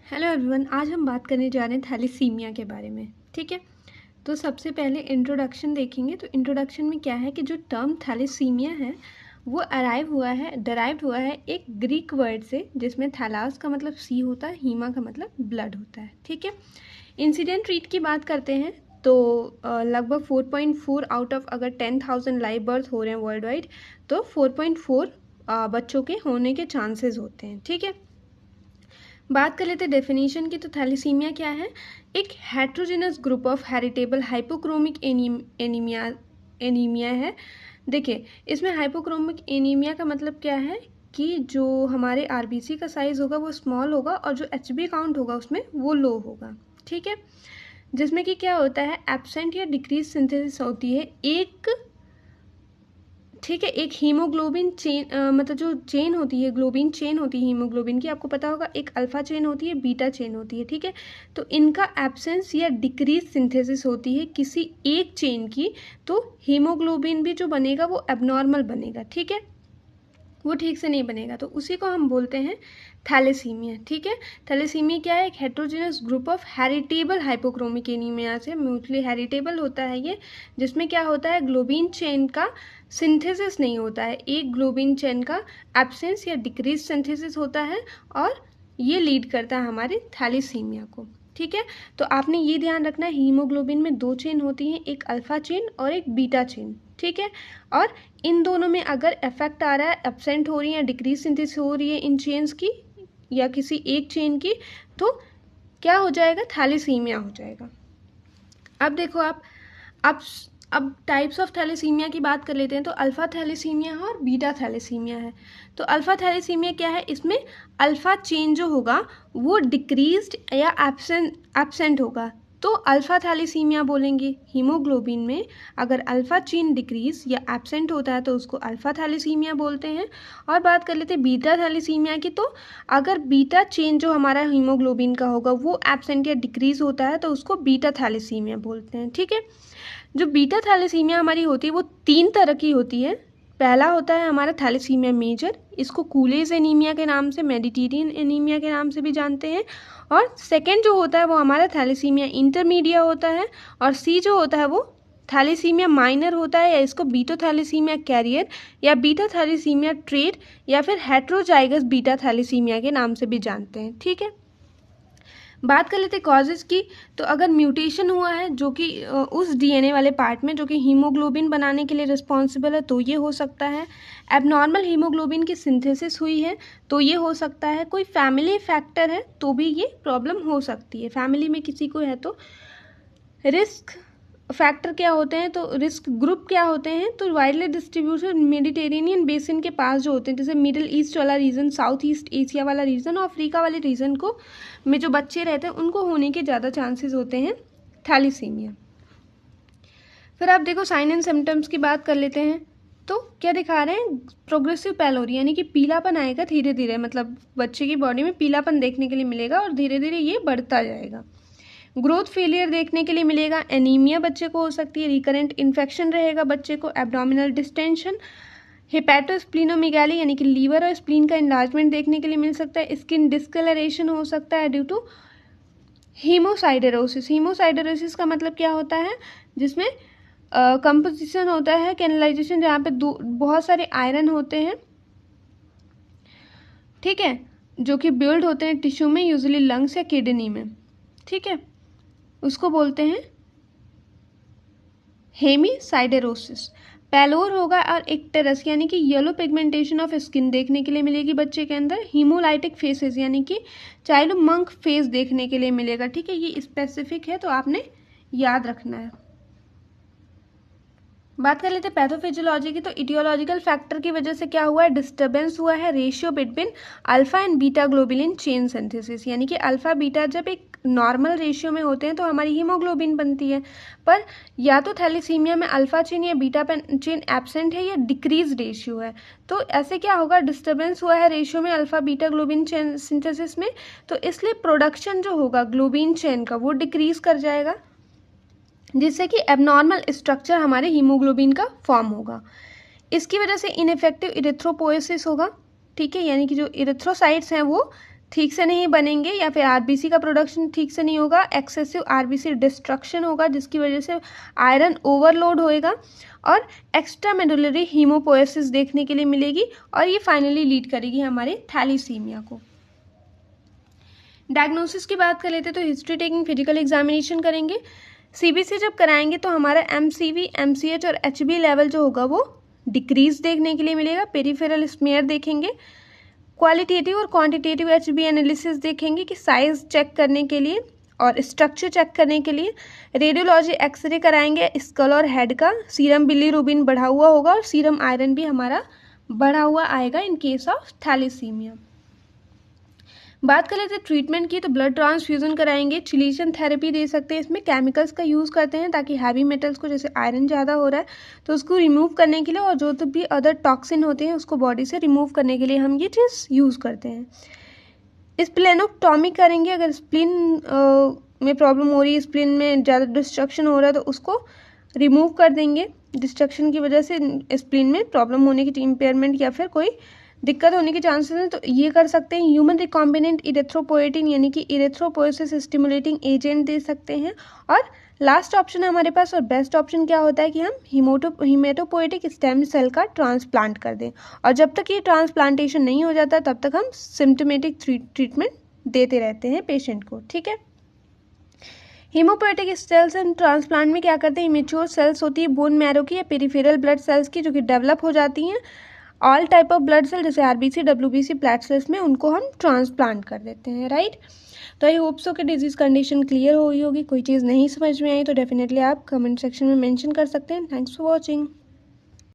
Hello everyone, आज हम बात करने जा रहे हैं थैलेसीमिया के बारे में। ठीक है, तो सबसे पहले इंट्रोडक्शन देखेंगे। तो इंट्रोडक्शन में क्या है कि जो टर्म थैलेसीमिया है वो डराइव्ड हुआ है एक ग्रीक वर्ड से, जिसमें थैलास का मतलब सी होता है, हीमा का मतलब ब्लड होता है। ठीक है, इंसिडेंट रेट की बात करते हैं तो लगभग 4.4 आउट ऑफ अगर 10,000 लाइव बर्थ हो रहे हैं वर्ल्ड वाइड, तो 4.4 बच्चों के होने के चांसेस होते हैं। ठीक है, बात कर लेते हैं डेफिनेशन की। तो थैलेसीमिया क्या है? एक heterogeneous group of heritable hypochromic anaemia है। देखिए, इसमें हाइपोक्रोमिक एनीमिया का मतलब क्या है कि जो हमारे आरबीसी का साइज़ होगा वो स्मॉल होगा और जो एचबी काउंट होगा उसमें वो लो होगा। ठीक है, जिसमें कि क्या होता है, एब्सेंट या डिक्रीज सिंथेसिस होती है एक, ठीक है, एक हीमोग्लोबिन चेन, मतलब जो चेन होती है, ग्लोबिन चेन होती है हीमोग्लोबिन की, आपको पता होगा एक अल्फा चेन होती है, बीटा चेन होती है। ठीक है, तो इनका एब्सेंस या डिक्रीज सिंथेसिस होती है किसी एक चेन की, तो हीमोग्लोबिन भी जो बनेगा वो एबनॉर्मल बनेगा। ठीक है, वो ठीक से नहीं बनेगा, तो उसी को हम बोलते हैं थैलेसीमिया। ठीक है, थैलेसीमिया क्या है? एक heterogeneous group of heritable hypochromic anaemia से, म्यूचुअली हेरिटेबल होता है ये, जिसमें क्या होता है, ग्लोबिन चेन का सिंथेसिस नहीं होता है, एक ग्लोबिन चेन का एब्सेंस या डिक्रीज सिंथेसिस होता है, और ये लीड करता है हमारे थैलेसीमिया को। ठीक है, तो आपने ये ध्यान रखना है, हीमोग्लोबिन में दो चेन होती हैं, एक अल्फा चेन और एक बीटा चेन। ठीक है, और इन दोनों में अगर इफेक्ट आ रहा है, एब्सेंट हो रही है, डिक्रीज सिंथेसिस हो रही है इन चेन्स की या किसी एक चेन की, तो क्या हो जाएगा? थैलेसीमिया हो जाएगा। अब देखो आप, अब टाइप्स ऑफ थैलेसीमिया की बात कर लेते हैं। तो अल्फा थैलेसीमिया है और बीटा थैलेसीमिया है। तो अल्फा थैलेसीमिया क्या है? इसमें अल्फा चेन जो होगा वो डिक्रीज्ड या एब्सेंट होगा, तो अल्फा थैलेसीमिया बोलेंगे। हीमोग्लोबिन में अगर अल्फा चेन डिक्रीज या एब्सेंट होता है तो उसको अल्फा थैलेसीमिया बोलते हैं। और बात कर लेते हैं बीटा थैलेसीमिया की। तो अगर बीटा चेन जो हमारा हीमोग्लोबिन का होगा वो एब्सेंट या डिक्रीज होता है तो उसको बीटा थैलेसीमिया बोलते हैं। ठीक है, जो बीटा थैलेसीमिया हमारी होती है वो तीन तरह की होती है। पहला होता है हमारा थैलेसीमिया मेजर, इसको कूलेज एनीमिया के नाम से, मेडिटेरियन एनीमिया के नाम से भी जानते हैं। और सेकंड जो होता है वो हमारा थैलेसीमिया इंटरमीडिया होता है, और सी जो होता है वो थैलेसीमिया माइनर होता है, या इसको बीटा थैलेसीमिया कैरियर या बीटा थैलेसीमिया ट्रेट या फिर हेट्रोजाइगस बीटा थैलेसीमिया के नाम से भी जानते हैं। ठीक है, बात कर लेते हैं कॉजेज़ की। तो अगर म्यूटेशन हुआ है जो कि उस डीएनए वाले पार्ट में जो कि हीमोग्लोबिन बनाने के लिए रिस्पॉन्सिबल है, तो ये हो सकता है। एबनॉर्मल हीमोग्लोबिन की सिंथेसिस हुई है तो ये हो सकता है। कोई फैमिली फैक्टर है तो भी ये प्रॉब्लम हो सकती है, फैमिली में किसी को है तो। रिस्क फैक्टर क्या होते हैं, तो रिस्क ग्रुप क्या होते हैं, तो वाइडली डिस्ट्रीब्यूटेड मेडिटेरेनियन बेसिन के पास जो होते हैं, जैसे मिडिल ईस्ट वाला रीजन, साउथ ईस्ट एशिया वाला रीजन और अफ्रीका वाले रीजन को में जो बच्चे रहते हैं उनको होने के ज़्यादा चांसेस होते हैं थैलेसीमिया। फिर आप देखो साइन एंड सिम्टम्स की बात कर लेते हैं। तो क्या दिखा रहे हैं? प्रोग्रेसिव पैलोरी, यानी कि पीलापन आएगा धीरे धीरे, मतलब बच्चे की बॉडी में पीलापन देखने के लिए मिलेगा और धीरे धीरे ये बढ़ता जाएगा। ग्रोथ फेलियर देखने के लिए मिलेगा। एनीमिया बच्चे को हो सकती है। रिकरेंट इन्फेक्शन रहेगा बच्चे को। एब्डोमिनल डिस्टेंशन, हेपेटोस्प्लीनोमेगाली यानी कि लीवर और स्प्लीन का इन्लार्जमेंट देखने के लिए मिल सकता है। स्किन डिस्कलरेशन हो सकता है ड्यू टू हीमोसाइडरोसिस। हीमोसाइडरोसिस का मतलब क्या होता है? जिसमें कंपोजिशन होता है, कैनलाइजेशन, जहाँ पे बहुत सारे आयरन होते हैं, ठीक है, जो कि बिल्ड होते हैं टिश्यू में, यूजुअली लंग्स या किडनी में। ठीक है, उसको बोलते हैं हेमीसाइडरोसिस। पैलोर होगा और इक्टेरस यानी कि येलो पिगमेंटेशन ऑफ स्किन देखने के लिए मिलेगी बच्चे के अंदर। हीमोलाइटिक फेसेस यानी कि चाइल्ड मंक फेस देखने के लिए मिलेगा। ठीक है, ये स्पेसिफिक है तो आपने याद रखना है। बात कर लेते हैं पैथोफिजियोलॉजी की। तो इटियोलॉजिकल फैक्टर की वजह से क्या हुआ है? डिस्टर्बेंस हुआ है ratio between alpha and beta globulin chain synthesis, यानी कि अल्फा बीटा जब एक नॉर्मल रेशियो में होते हैं तो हमारी हीमोग्लोबिन बनती है, पर या तो थैलेसीमिया में अल्फा चेन या बीटा चेन एब्सेंट है या डिक्रीज रेशियो है, तो ऐसे क्या होगा? डिस्टर्बेंस हुआ है रेशियो में alpha beta globin chain synthesis में, तो इसलिए प्रोडक्शन जो होगा ग्लोबिन चेन का वो डिक्रीज कर जाएगा, जिससे कि एबनॉर्मल स्ट्रक्चर हमारे हीमोग्लोबिन का फॉर्म होगा। इसकी वजह से इनफेक्टिव इरिथ्रोपोएसिस होगा। ठीक है, यानी कि जो इरिथ्रोसाइट्स हैं वो ठीक से नहीं बनेंगे या फिर आरबीसी का प्रोडक्शन ठीक से नहीं होगा, एक्सेसिव आरबीसी डिस्ट्रक्शन होगा जिसकी वजह से आयरन ओवरलोड होएगा और एक्स्ट्रा मेडुलरी हीमोपोएसिस देखने के लिए मिलेगी और ये फाइनली लीड करेगी हमारे थैलीसीमिया को। डायग्नोसिस की बात कर लेते तो हिस्ट्री टेकिंग, फिजिकल एग्जामिनेशन करेंगे। सीबीसी जब कराएंगे तो हमारा एमसीवी, एमसीएच और एचबी लेवल जो होगा वो डिक्रीज देखने के लिए मिलेगा। पेरिफेरल स्मेयर देखेंगे, क्वालिटेटिव और क्वांटिटेटिव एचबी एनालिसिस देखेंगे कि साइज चेक करने के लिए और स्ट्रक्चर चेक करने के लिए। रेडियोलॉजी एक्सरे कराएंगे स्कल और हेड का, सीरम बिलीरुबिन बढ़ा हुआ होगा और सीरम आयरन भी हमारा बढ़ा हुआ आएगा इन केस ऑफ थैलेसीमिया। बात कर लेते हैं ट्रीटमेंट की, तो ब्लड ट्रांसफ्यूजन कराएंगे, चिलीशन थेरेपी दे सकते हैं, इसमें केमिकल्स का यूज़ करते हैं ताकि हैवी मेटल्स को, जैसे आयरन ज़्यादा हो रहा है तो उसको रिमूव करने के लिए और जो तो भी अदर टॉक्सिन होते हैं उसको बॉडी से रिमूव करने के लिए हम ये चीज़ यूज़ करते हैं। स्प्लेनोक्टॉमी करेंगे, अगर स्प्लिन में प्रॉब्लम हो रही है, स्प्लिन में ज़्यादा डिस्ट्रक्शन हो रहा है तो उसको रिमूव कर देंगे। डिस्ट्रक्शन की वजह से स्प्लिन में प्रॉब्लम होने की, इम्पेयरमेंट या फिर कोई दिक्कत होने के चांसेस हैं तो ये कर सकते हैं। ह्यूमन रिकॉम्बिनेंट इरेथ्रोपोएटिन यानी कि इरेथ्रोपोएसिस स्टिमुलेटिंग एजेंट दे सकते हैं। और लास्ट ऑप्शन है हमारे पास और बेस्ट ऑप्शन क्या होता है कि हम हीमेटोपोएटिक स्टेम सेल का ट्रांसप्लांट कर दें, और जब तक ये ट्रांसप्लांटेशन नहीं हो जाता तब तक हम सिम्टोमेटिक ट्रीटमेंट देते रहते हैं पेशेंट को। ठीक है, हीमोपोएटिक सेल्स एंड ट्रांसप्लांट में क्या करते हैं, इमेच्योर सेल्स होती है बोन मैरो की या पेरिफेरल ब्लड सेल्स की जो कि डेवलप हो जाती हैं। All type of blood cell जैसे आरबीसी, डब्ल्यूबीसी, प्लेटलेट्स में उनको हम ट्रांसप्लांट कर देते हैं, राइट। तो आई होप सो कि डिजीज़ कंडीशन क्लियर हो गई होगी। कोई चीज़ नहीं समझ में आई तो डेफिनेटली आप कमेंट सेक्शन में मेंशन कर सकते हैं। Thanks for watching.